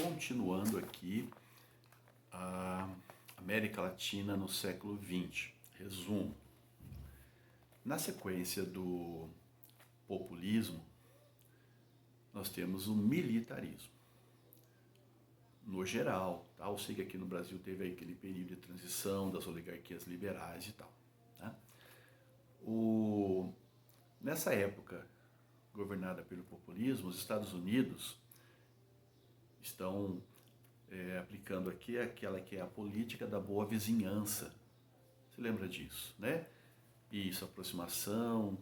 continuando aqui a América Latina no século XX. Resumo. Na sequência do populismo, nós temos o militarismo. No geral, tá? Eu sei que aqui no Brasil teve aí aquele período de transição das oligarquias liberais e tal. Tá? Nessa época, governada pelo populismo, os Estados Unidos estão aplicando aqui aquela que é a política da boa vizinhança. Você lembra disso, né? Isso, aproximação,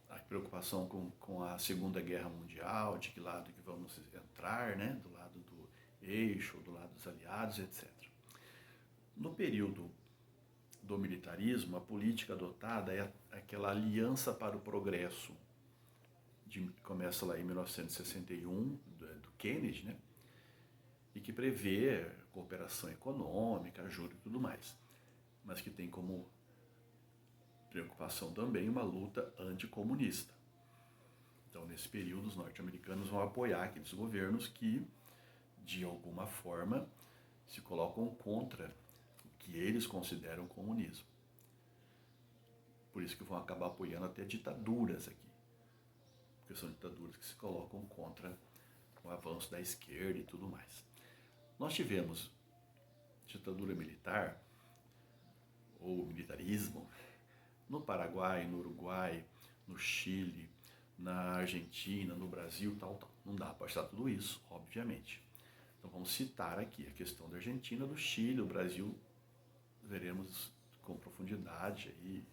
a preocupação com a Segunda Guerra Mundial, de que lado que vamos entrar, né? Do lado do eixo, do lado dos aliados, etc. No período do militarismo, a política adotada é aquela aliança para o progresso, começa lá em 1961, do Kennedy, né? E que prevê cooperação econômica, ajuda e tudo mais, mas que tem como preocupação também uma luta anticomunista. Então, nesse período, os norte-americanos vão apoiar aqueles governos que, de alguma forma, se colocam contra o que eles consideram comunismo. Por isso que vão acabar apoiando até ditaduras aqui, porque são ditaduras que se colocam contra o avanço da esquerda e tudo mais. Nós tivemos ditadura militar, ou militarismo, no Paraguai, no Uruguai, no Chile, na Argentina, no Brasil, tal. Não dá para citar tudo isso, obviamente. Então vamos citar aqui a questão da Argentina, do Chile, o Brasil, veremos com profundidade aí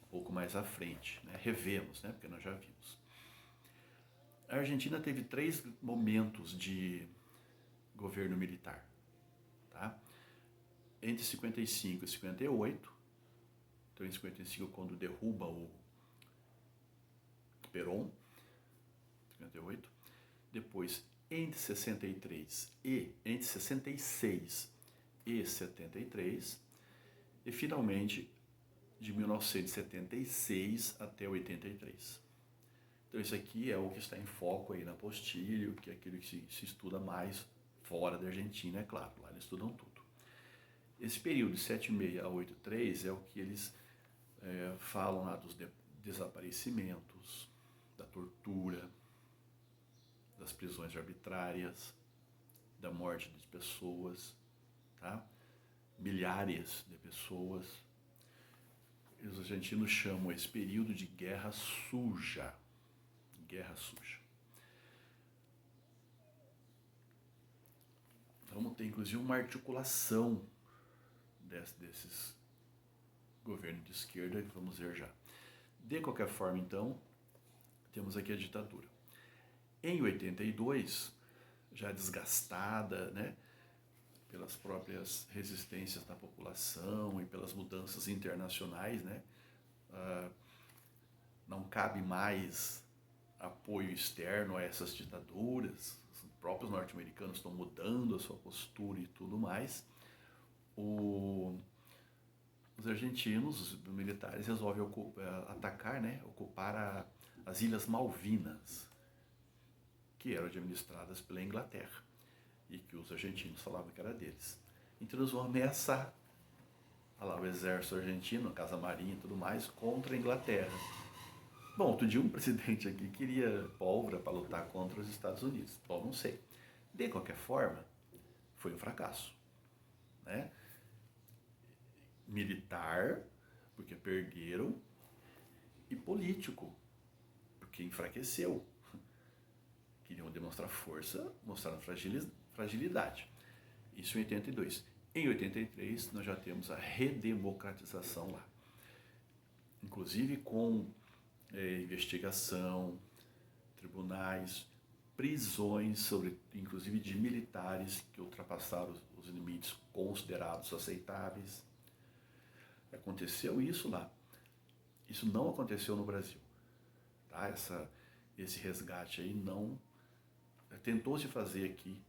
um pouco mais à frente, né? Revemos, né? Porque nós já vimos. A Argentina teve 3 momentos de governo militar, tá? Entre 55 e 58, então em 55 quando derruba o Perón, 58, depois entre 63 e entre 66 e 73, e finalmente de 1976 até 83. Então isso aqui é o que está em foco aí na apostila, que é aquilo que se estuda mais fora da Argentina, é claro, lá eles estudam tudo. Esse período de 76 a 83 é o que eles falam lá dos desaparecimentos, da tortura, das prisões arbitrárias, da morte de pessoas, tá? Milhares de pessoas. Os argentinos chamam esse período de guerra suja. Guerra suja. Vamos ter inclusive uma articulação desses governos de esquerda que vamos ver já. De qualquer forma, então, temos aqui a ditadura. Em 82, já desgastada, né, pelas próprias resistências da população e pelas mudanças internacionais, né, não cabe mais apoio externo a essas ditaduras, os próprios norte-americanos estão mudando a sua postura e tudo mais. Os argentinos, os militares, resolvem atacar, né, ocupar as Ilhas Malvinas, que eram administradas pela Inglaterra e que os argentinos falavam que era deles. Então eles vão ameaçar o exército argentino, a Casa Marinha e tudo mais, contra a Inglaterra. Bom, outro dia um presidente aqui queria pólvora para lutar contra os Estados Unidos. Bom, não sei. De qualquer forma, foi um fracasso, né? Militar, porque perderam, e político, porque enfraqueceu. Queriam demonstrar força, mostraram fragilidade. Isso em 82. Em 83, nós já temos a redemocratização lá. Inclusive com investigação, tribunais, prisões, inclusive de militares que ultrapassaram os limites considerados aceitáveis. Aconteceu isso lá. Isso não aconteceu no Brasil. Tá? Esse resgate aí não... Tentou-se fazer aqui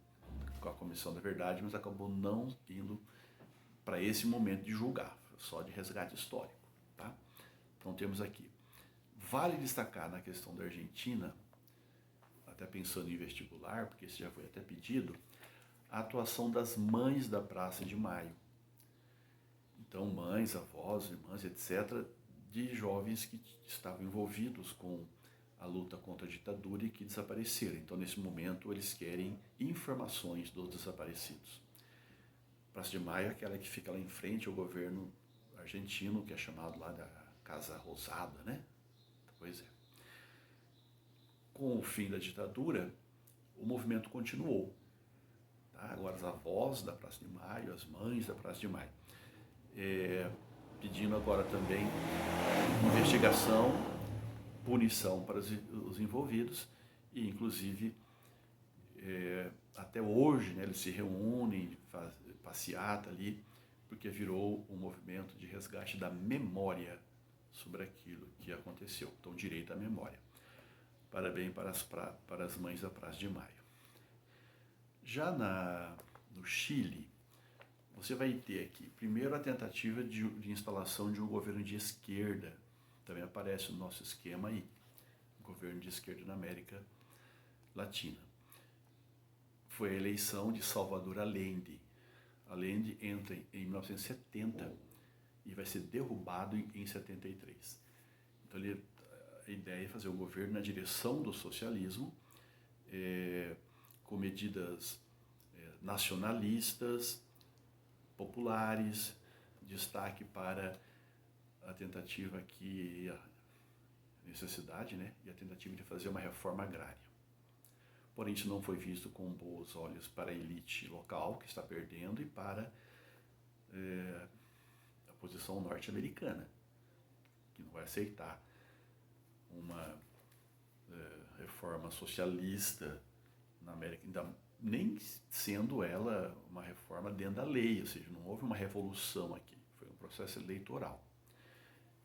com a Comissão da Verdade, mas acabou não indo para esse momento de julgar, só de resgate histórico. Tá? Então temos aqui. Vale destacar na questão da Argentina, até pensando em vestibular, porque isso já foi até pedido, a atuação das mães da Praça de Maio. Então, mães, avós, irmãs, etc., de jovens que estavam envolvidos com a luta contra a ditadura e que desapareceram. Então, nesse momento, eles querem informações dos desaparecidos. Praça de Maio é aquela que fica lá em frente ao governo argentino, que é chamado lá da Casa Rosada, né? Pois é. Com o fim da ditadura, o movimento continuou. Tá? Agora, as avós da Praça de Maio, as mães da Praça de Maio, pedindo agora também investigação, punição para os envolvidos e, inclusive, até hoje, né, eles se reúnem, fazem passeata ali, porque virou um movimento de resgate da memória sobre aquilo que aconteceu. Então, direito à memória. Parabéns para as mães da Praça de Maio. Já no Chile, você vai ter aqui, primeiro, a tentativa de instalação de um governo de esquerda. Também aparece no nosso esquema aí, governo de esquerda na América Latina. Foi a eleição de Salvador Allende. Allende entra em 1970 e vai ser derrubado em 73. Então, a ideia é fazer um governo na direção do socialismo, com medidas nacionalistas, populares, destaque para a tentativa aqui, a necessidade, né, e a tentativa de fazer uma reforma agrária. Porém, isso não foi visto com bons olhos para a elite local, que está perdendo, e para a posição norte-americana, que não vai aceitar uma reforma socialista na América, ainda nem sendo ela uma reforma dentro da lei, ou seja, não houve uma revolução aqui, foi um processo eleitoral.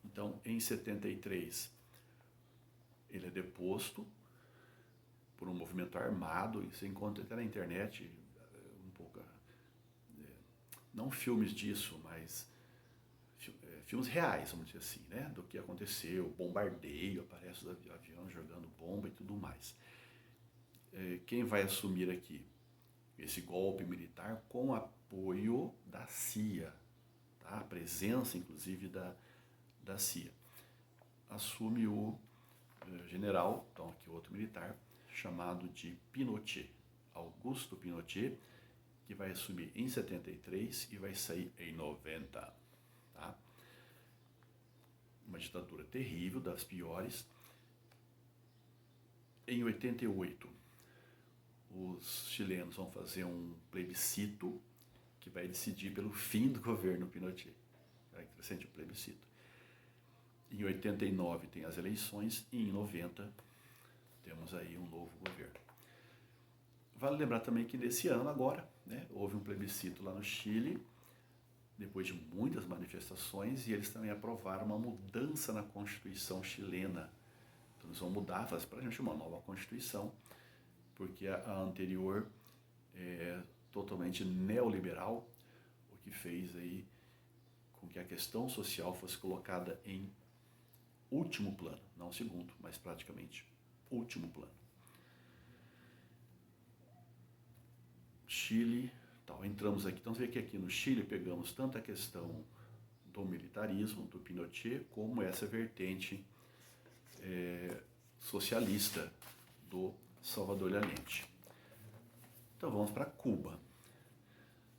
Então, em 73, ele é deposto por um movimento armado, e você encontra até na internet um pouco, não filmes disso, mas filmes reais, vamos dizer assim, né, do que aconteceu, bombardeio, aparece os aviões jogando bomba e tudo mais. Quem vai assumir aqui esse golpe militar com apoio da CIA, tá? A presença, inclusive, da CIA. Assume o general, então aqui outro militar, chamado de Pinochet, Augusto Pinochet, que vai assumir em 73 e vai sair em 90. Tá? Uma ditadura terrível, das piores. Em 88, os chilenos vão fazer um plebiscito que vai decidir pelo fim do governo Pinochet. É interessante o plebiscito. Em 89 tem as eleições e em 90 temos aí um novo governo. Vale lembrar também que nesse ano agora, né, houve um plebiscito lá no Chile, depois de muitas manifestações, e eles também aprovaram uma mudança na Constituição chilena. Então eles vão mudar, fazer para a gente uma nova Constituição, porque a anterior é totalmente neoliberal, o que fez aí com que a questão social fosse colocada em último plano, não segundo, mas praticamente último plano. Chile, tal, entramos aqui, então você vê que aqui no Chile pegamos tanto a questão do militarismo, do Pinochet, como essa vertente socialista do Salvador Allende. Então vamos para Cuba.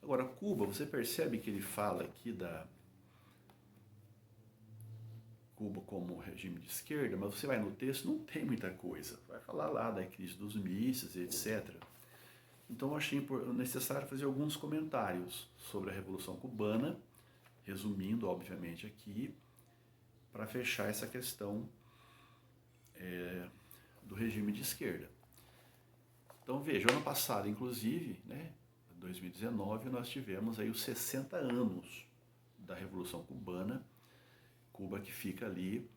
Agora, Cuba, você percebe que ele fala aqui da Cuba como regime de esquerda, mas você vai no texto, não tem muita coisa. Vai falar lá da crise dos mísseis, etc. Então eu achei necessário fazer alguns comentários sobre a Revolução Cubana, resumindo, obviamente, aqui, para fechar essa questão do regime de esquerda. Então veja, ano passado, inclusive, né, 2019, nós tivemos aí os 60 anos da Revolução Cubana, Cuba que fica ali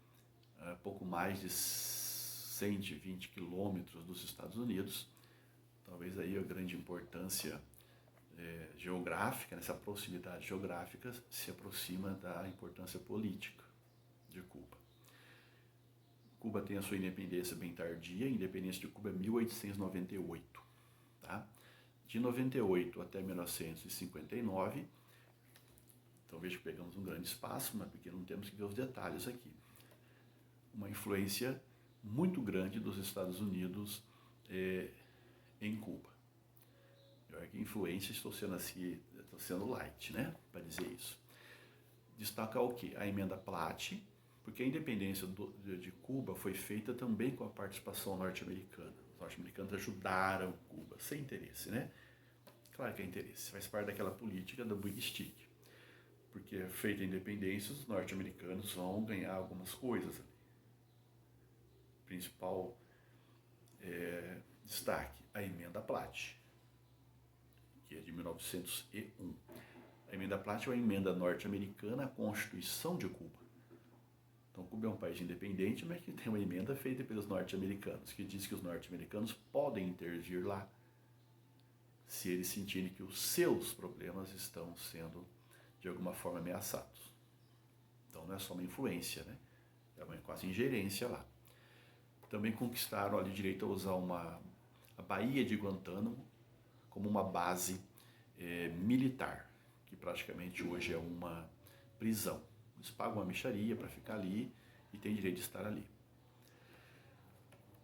pouco mais de 120 quilômetros dos Estados Unidos, talvez aí a grande importância geográfica, nessa proximidade geográfica, se aproxima da importância política de Cuba. Cuba tem a sua independência bem tardia, a independência de Cuba é 1898, tá? De 98 até 1959, então veja que pegamos um grande espaço, mas porque não temos que ver os detalhes aqui. Uma influência muito grande dos Estados Unidos em Cuba. Pior que influência, estou sendo light, né, para dizer isso. Destacar o quê? A emenda Platt, porque a independência de Cuba foi feita também com a participação norte-americana. Os norte-americanos ajudaram Cuba, sem interesse, né? Claro que é interesse, faz parte daquela política do big stick. Porque feita a independência, os norte-americanos vão ganhar algumas coisas ali. Principal destaque, a emenda Platt, que é de 1901. A emenda Platt é uma emenda norte-americana à Constituição de Cuba. Então, Cuba é um país independente, mas que tem uma emenda feita pelos norte-americanos, que diz que os norte-americanos podem intervir lá se eles sentirem que os seus problemas estão sendo, de alguma forma, ameaçados. Então, não é só uma influência, né? É uma quase ingerência lá. Também conquistaram ali direito a usar a Baía de Guantánamo como uma base militar, que praticamente hoje é uma prisão. Eles pagam uma mixaria para ficar ali e têm direito de estar ali.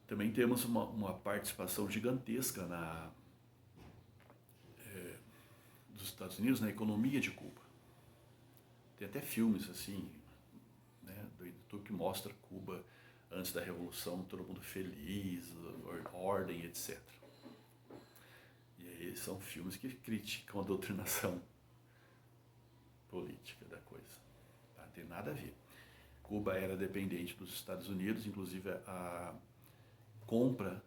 Também temos uma participação gigantesca dos Estados Unidos na economia de Cuba. Tem até filmes assim, né, que mostra Cuba antes da Revolução, todo mundo feliz, ordem, etc. E aí são filmes que criticam a doutrinação política da coisa. Tá? Não tem nada a ver. Cuba era dependente dos Estados Unidos, inclusive a compra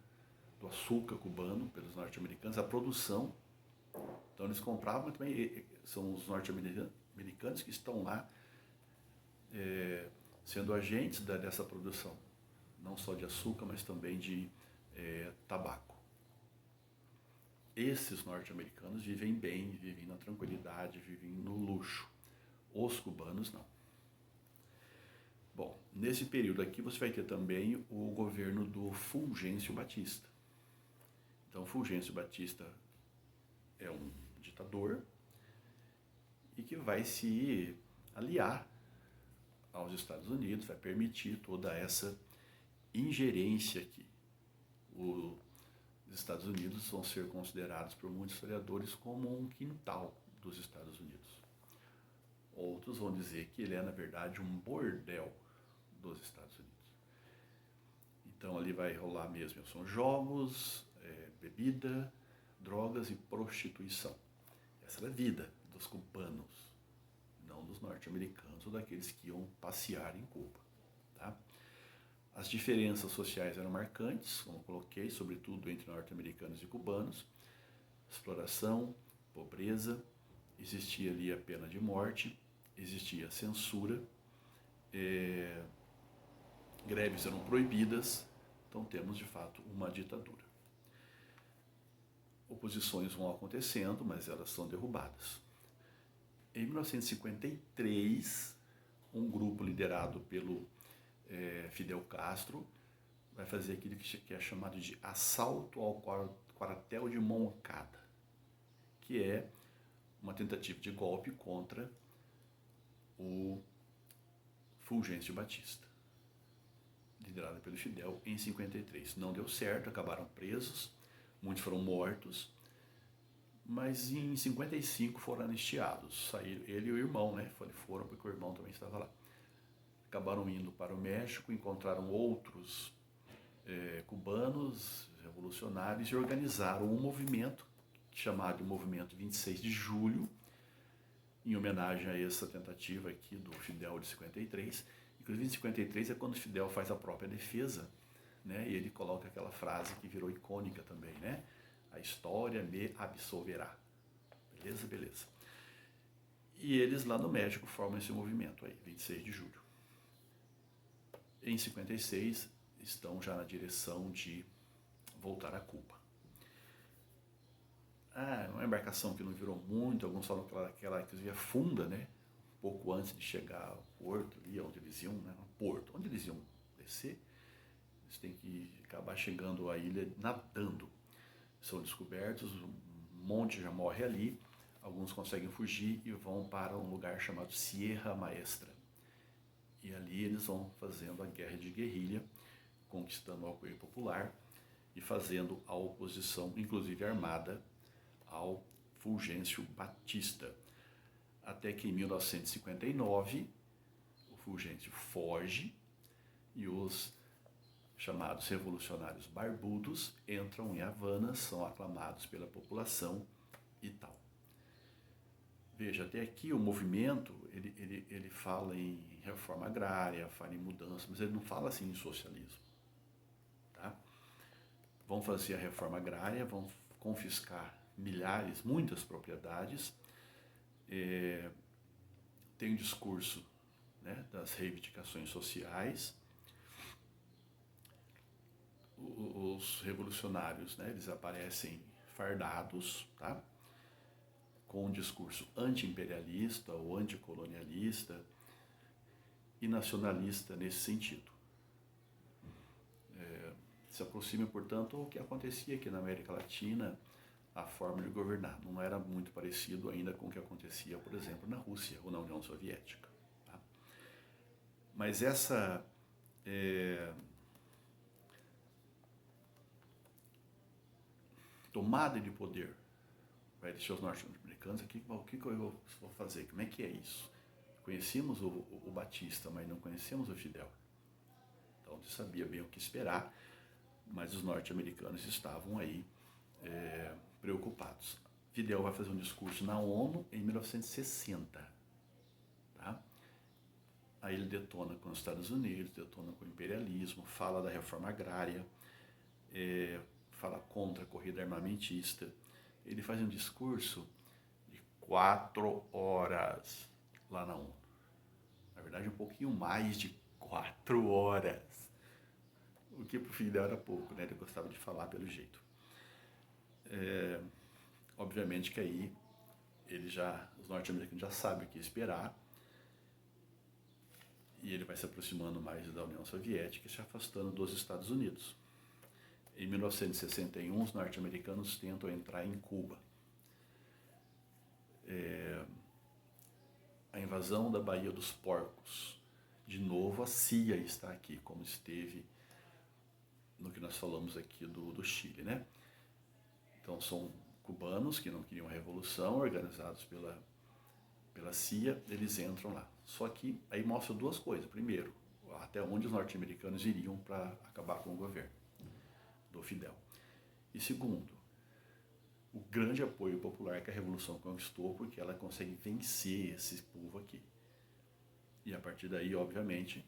do açúcar cubano pelos norte-americanos, a produção. Então eles compravam, mas também são os norte-americanos que estão lá sendo agentes dessa produção, não só de açúcar, mas também de tabaco. Esses norte-americanos vivem bem, vivem na tranquilidade, vivem no luxo. Os cubanos não. Bom, nesse período aqui você vai ter também o governo do Fulgêncio Batista. Então, Fulgêncio Batista é um ditador e que vai se aliar aos Estados Unidos, vai permitir toda essa ingerência aqui. Os Estados Unidos vão ser considerados por muitos historiadores como um quintal dos Estados Unidos. Outros vão dizer que ele é, na verdade, um bordel dos Estados Unidos. Então ali vai rolar mesmo, são jogos, bebida, drogas e prostituição. Essa era a vida dos cubanos, não dos norte-americanos ou daqueles que iam passear em Cuba. Tá? As diferenças sociais eram marcantes, como eu coloquei, sobretudo entre norte-americanos e cubanos. Exploração, pobreza, existia ali a pena de morte, existia censura, greves eram proibidas, então temos de fato uma ditadura. Oposições vão acontecendo, mas elas são derrubadas. Em 1953, um grupo liderado pelo Fidel Castro vai fazer aquilo que é chamado de assalto ao quartel de Moncada, que é uma tentativa de golpe contra o Fulgêncio Batista, liderado pelo Fidel em 53. Não deu certo, acabaram presos, muitos foram mortos, mas em 55 foram anistiados. Saíram, ele e o irmão, né? Foram porque o irmão também estava lá. Acabaram indo para o México, encontraram outros cubanos revolucionários e organizaram um movimento chamado Movimento 26 de Julho, em homenagem a essa tentativa aqui do Fidel de 53. Inclusive em 53 é quando o Fidel faz a própria defesa, né? E ele coloca aquela frase que virou icônica também, né? A história me absolverá. Beleza? Beleza. E eles lá no México formam esse movimento aí, 26 de julho. Em 56 estão já na direção de voltar a Cuba. Uma embarcação que não virou muito, alguns falam que aquela inclusive afunda, né? Pouco antes de chegar ao porto, ali onde eles iam, né? No porto, onde eles iam descer, acabar chegando à ilha nadando. São descobertos, um monte já morre ali, alguns conseguem fugir e vão para um lugar chamado Sierra Maestra. E ali eles vão fazendo a guerra de guerrilha, conquistando o apoio popular e fazendo a oposição, inclusive armada, ao Fulgêncio Batista. Até que em 1959, o Fulgêncio foge e os chamados revolucionários barbudos entram em Havana, são aclamados pela população e tal. Veja, até aqui o movimento, ele fala em reforma agrária, fala em mudança, mas ele não fala assim em socialismo. Tá? Vão fazer a reforma agrária, vão confiscar muitas propriedades, tem um discurso, né, das reivindicações sociais. Os revolucionários, né, eles aparecem fardados, tá? Com um discurso anti-imperialista ou anticolonialista e nacionalista nesse sentido. Se aproxima, portanto, ao que acontecia aqui na América Latina, a forma de governar. Não era muito parecido ainda com o que acontecia, por exemplo, na Rússia ou na União Soviética. Tá? Mas essa tomada de poder vai deixar os norte-americanos aqui, o que eu vou fazer? Como é que é isso? Conhecíamos o Batista, mas não conhecemos o Fidel. Então, se sabia bem o que esperar, mas os norte-americanos estavam aí preocupados. Fidel vai fazer um discurso na ONU em 1960. Tá? Aí ele detona com os Estados Unidos, detona com o imperialismo, fala da reforma agrária, fala contra a corrida armamentista. Ele faz um discurso de 4 horas lá na ONU. Na verdade, um pouquinho mais de 4 horas. O que para o Fidel era pouco, né? Ele gostava de falar pelo jeito. Obviamente que aí os norte-americanos já sabem o que esperar e ele vai se aproximando mais da União Soviética e se afastando dos Estados Unidos. Em 1961, os norte-americanos tentam entrar em Cuba. A invasão da Baía dos Porcos. De novo, a CIA está aqui, como esteve no que nós falamos aqui do Chile, né? Então, são cubanos que não queriam a revolução, organizados pela CIA, eles entram lá. Só que aí mostra duas coisas. Primeiro, até onde os norte-americanos iriam para acabar com o governo do Fidel. E segundo, o grande apoio popular que a Revolução conquistou, porque ela consegue vencer esse povo aqui. E a partir daí, obviamente,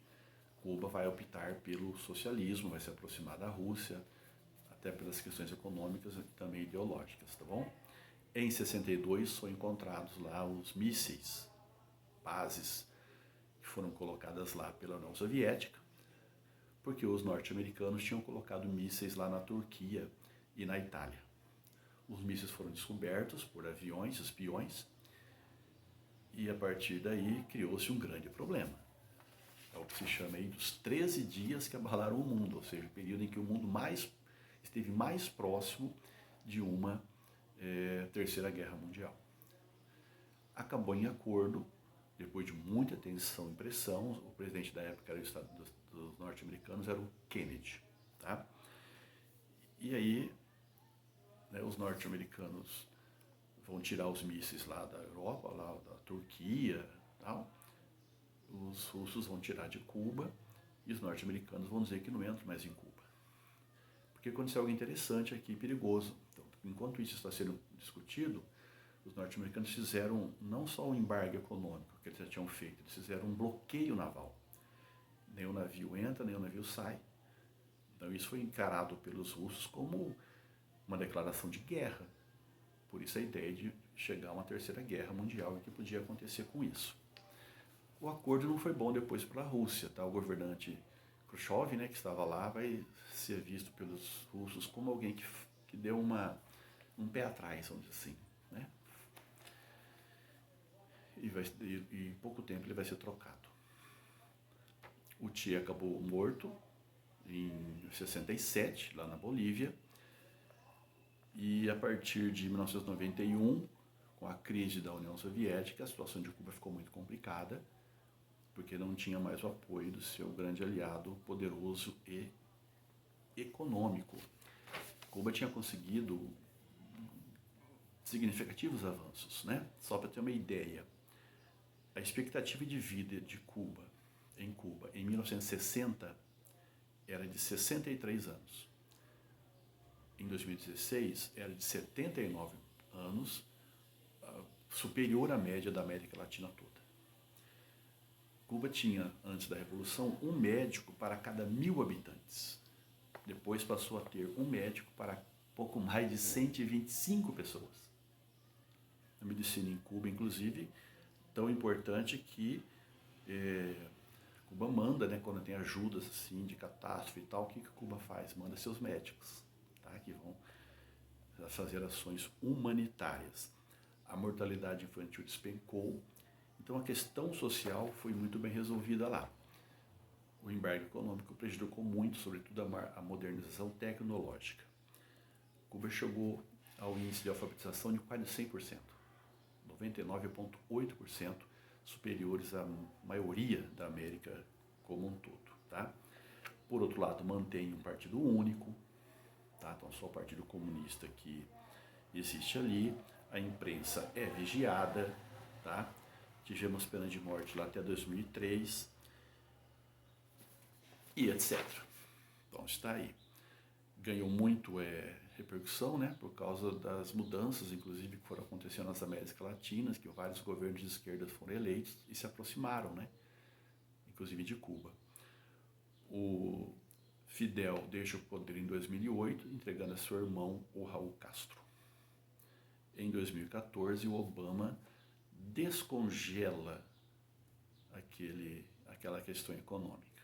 Cuba vai optar pelo socialismo, vai se aproximar da Rússia, até pelas questões econômicas e também ideológicas, tá bom? Em 62 foram encontrados lá os mísseis, bases, que foram colocadas lá pela União Soviética, porque os norte-americanos tinham colocado mísseis lá na Turquia e na Itália. Os mísseis foram descobertos por aviões, espiões, e a partir daí criou-se um grande problema. É o que se chama aí dos 13 dias que abalaram o mundo, ou seja, o período em que o mundo esteve mais próximo de uma terceira guerra mundial. Acabou em acordo, depois de muita tensão e pressão. O presidente da época era dos norte-americanos, era o Kennedy. Tá? E aí, né, os norte-americanos vão tirar os mísseis lá da Europa, lá da Turquia, tal. Os russos vão tirar de Cuba e os norte-americanos vão dizer que não entram mais em Cuba. Porque aconteceu algo interessante aqui, perigoso. Então, enquanto isso está sendo discutido, os norte-americanos fizeram não só um embargo econômico que eles já tinham feito, eles fizeram um bloqueio naval. Nem o navio entra, nem o navio sai. Então isso foi encarado pelos russos como uma declaração de guerra. Por isso a ideia de chegar a uma terceira guerra mundial e o que podia acontecer com isso. O acordo não foi bom depois para a Rússia, tá? O governante Khrushchev, né, que estava lá, vai ser visto pelos russos como alguém que deu um pé atrás, vamos dizer assim, né? E em pouco tempo ele vai ser trocado. O Che acabou morto, em 67, lá na Bolívia, e a partir de 1991, com a crise da União Soviética, a situação de Cuba ficou muito complicada, porque não tinha mais o apoio do seu grande aliado poderoso e econômico. Cuba tinha conseguido significativos avanços, né? Só para ter uma ideia, a expectativa de vida de Cuba, em 1960, era de 63 anos. Em 2016, era de 79 anos, superior à média da América Latina toda. Cuba tinha, antes da Revolução, um médico para cada 1.000 habitantes. Depois passou a ter um médico para pouco mais de 125 pessoas. A medicina em Cuba, inclusive, tão importante que Cuba manda, né, quando tem ajudas assim, de catástrofe e tal, o que Cuba faz? Manda seus médicos, tá, que vão fazer ações humanitárias. A mortalidade infantil despencou, então a questão social foi muito bem resolvida lá. O embargo econômico prejudicou muito, sobretudo a modernização tecnológica. Cuba chegou ao índice de alfabetização de quase 100%, 99,8%, superiores à maioria da América como um todo. Tá? Por outro lado, mantém um partido único, tá? Então só o Partido Comunista que existe ali, a imprensa é vigiada, tá? Tivemos pena de morte lá até 2003 e etc. Então está aí. Ganhou muito repercussão, né, por causa das mudanças, inclusive, que foram acontecendo nas Américas Latinas, que vários governos de esquerda foram eleitos e se aproximaram, né, inclusive de Cuba. O Fidel deixa o poder em 2008, entregando a seu irmão, o Raul Castro. Em 2014, o Obama descongela aquela questão econômica.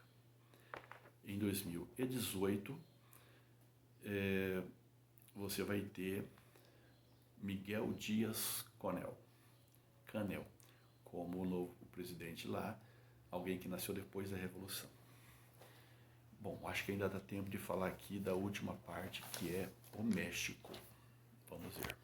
Em 2018, você vai ter Miguel Díaz-Canel como o novo presidente lá, alguém que nasceu depois da Revolução. Bom, acho que ainda dá tempo de falar aqui da última parte, que é o México. Vamos ver.